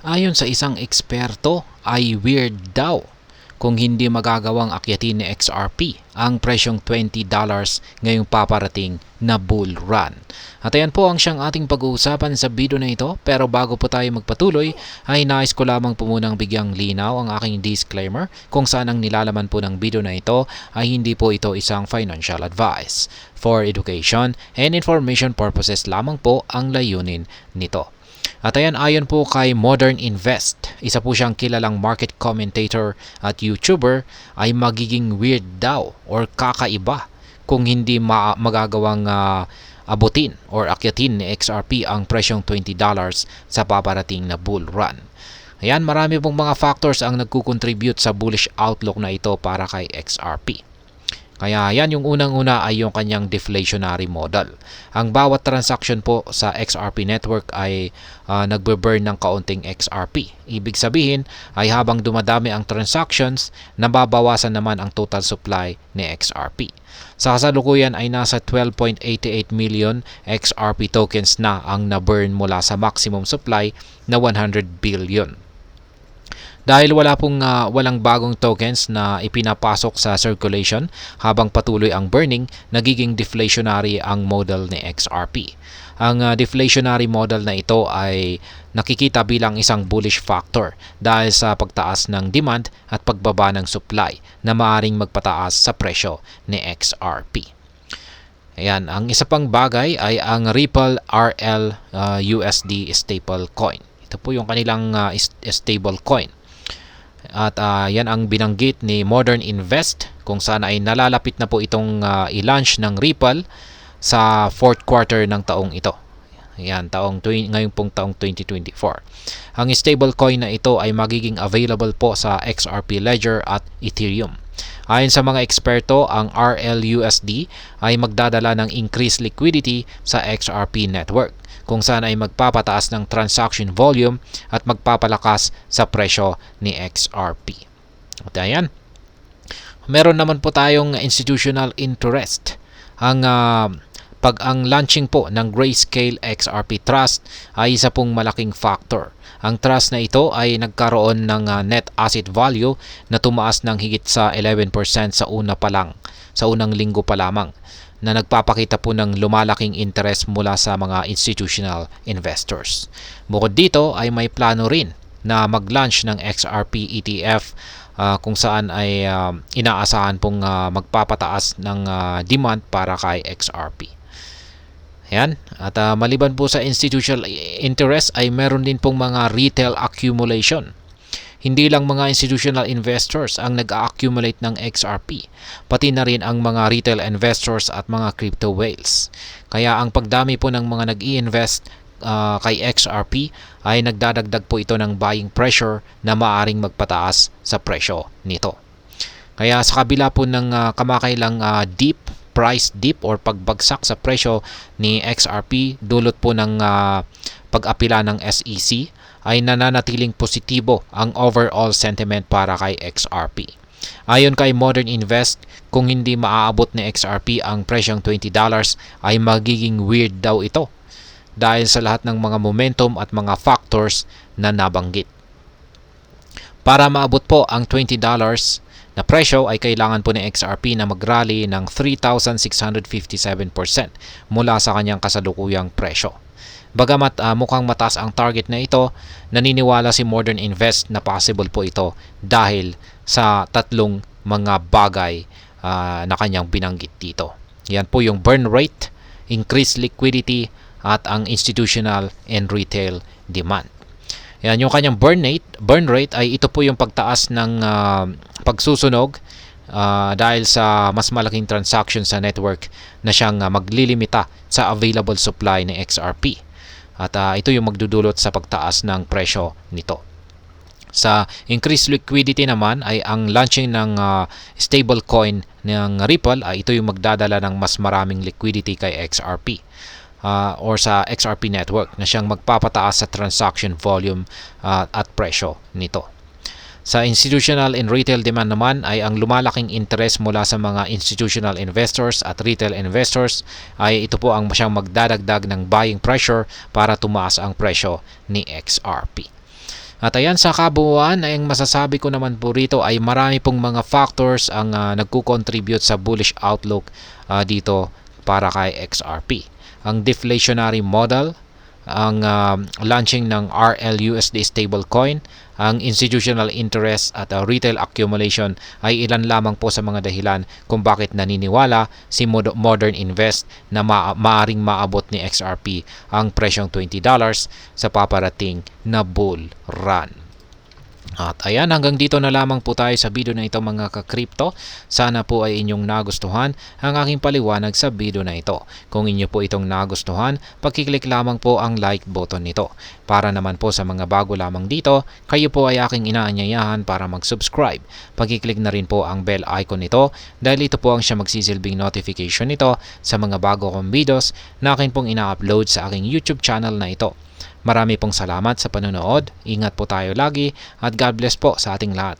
Ayon sa isang eksperto ay weird daw kung hindi magagawang akyatin ni XRP ang presyong $20 ngayong paparating na bull run. At ayan po ang siyang ating pag-uusapan sa video na ito, pero bago po tayo magpatuloy ay nais ko lamang po munang bigyang linaw ang aking disclaimer kung saan ang nilalaman po ng video na ito ay hindi po ito isang financial advice. For education and information purposes lamang po ang layunin nito. At ayan, ayon po kay Modern Invest, isa po siyang kilalang market commentator at YouTuber, ay magiging weird daw or kakaiba kung hindi magagawang abutin or akyatin ni XRP ang presyong $20 sa paparating na bull run. Ayan, marami pong mga factors ang nagkukontribute sa bullish outlook na ito para kay XRP. Kaya yan, yung unang-una ay yung kanyang deflationary model. Ang bawat transaction po sa XRP network ay nagbe-burn ng kaunting XRP. Ibig sabihin ay habang dumadami ang transactions, nababawasan naman ang total supply ni XRP. Sa kasalukuyan ay nasa 12.88 million XRP tokens na ang na-burn mula sa maximum supply na 100 billion. Dahil walang bagong tokens na ipinapasok sa circulation habang patuloy ang burning, nagiging deflationary ang model ni XRP. Ang deflationary model na ito ay nakikita bilang isang bullish factor dahil sa pagtaas ng demand at pagbaba ng supply na maaring magpataas sa presyo ni XRP. Ayan, ang isa pang bagay ay ang Ripple RL USD stable coin. Ito po yung kanilang stable coin. At yan ang binanggit ni Modern Invest kung saan ay nalalapit na po itong i-launch ng Ripple sa fourth quarter ng taong ito. Yan, ngayon pong taong 2024. Ang stablecoin na ito ay magiging available po sa XRP Ledger at Ethereum. Ayon sa mga eksperto, ang RLUSD ay magdadala ng increased liquidity sa XRP network, kung saan ay magpapataas ng transaction volume at magpapalakas sa presyo ni XRP. At ayan, meron naman po tayong institutional interest. Ang launching po ng Grayscale XRP Trust ay isa pong malaking factor. Ang trust na ito ay nagkaroon ng net asset value na tumaas ng higit sa 11% sa unang linggo pa lamang, na nagpapakita po ng lumalaking interest mula sa mga institutional investors. Bukod dito ay may plano rin na mag-launch ng XRP ETF kung saan ay inaasahan pong magpapataas ng demand para kay XRP. Ayan. At maliban po sa institutional interest ay meron din pong mga retail accumulation. Hindi lang mga institutional investors ang nag-accumulate ng XRP, pati na rin ang mga retail investors at mga crypto whales. Kaya ang pagdami po ng mga nag-i-invest kay XRP ay nagdadagdag po ito ng buying pressure na maaring magpataas sa presyo nito. Kaya sa kabila po ng kamakailang price dip or pagbagsak sa presyo ni XRP dulot po ng pag-apila ng SEC, ay nananatiling positibo ang overall sentiment para kay XRP. Ayon kay Modern Invest, kung hindi maaabot ni XRP ang presyong $20 ay magiging weird daw ito dahil sa lahat ng mga momentum at mga factors na nabanggit. Para maabot po ang $20 na presyo ay kailangan po ni XRP na mag-rally ng 3,657% mula sa kanyang kasalukuyang presyo. Bagamat mukhang mataas ang target na ito, naniniwala si Modern Invest na possible po ito dahil sa tatlong mga bagay na kanyang binanggit dito. Yan po yung burn rate, increased liquidity, at ang institutional and retail demand. Yan, yung kanyang burn rate ay ito po yung pagtaas ng pagsusunog dahil sa mas malaking transaction sa network na siyang maglilimita sa available supply ng XRP. At ito yung magdudulot sa pagtaas ng presyo nito. Sa increased liquidity naman ay ang launching ng stablecoin ng Ripple ay ito yung magdadala ng mas maraming liquidity kay XRP. Or sa XRP network na siyang magpapataas sa transaction volume at presyo nito. Sa institutional and retail demand naman ay ang lumalaking interest mula sa mga institutional investors at retail investors ay ito po ang siyang magdadagdag ng buying pressure para tumaas ang presyo ni XRP. At ayan, sa kabuuan, ay ang masasabi ko naman po rito ay marami pong mga factors ang nagko-contribute sa bullish outlook dito para kay XRP. Ang deflationary model, ang launching ng RLUSD stablecoin, ang institutional interest at retail accumulation ay ilan lamang po sa mga dahilan kung bakit naniniwala si Modern Invest na maaring maabot ni XRP ang presyong $20 sa paparating na bull run. At ayan, hanggang dito na lamang po tayo sa video na ito mga ka-crypto. Sana po ay inyong nagustuhan ang aking paliwanag sa video na ito. Kung inyo po itong nagustuhan, pagkiklik lamang po ang like button nito. Para naman po sa mga bago lamang dito, kayo po ay aking inaanyayahan para mag-subscribe. Pagkiklik na rin po ang bell icon nito dahil ito po ang siya magsisilbing notification nito sa mga bago kong videos na akin pong ina-upload sa aking YouTube channel na ito. Marami pong salamat sa panonood, ingat po tayo lagi at God bless po sa ating lahat.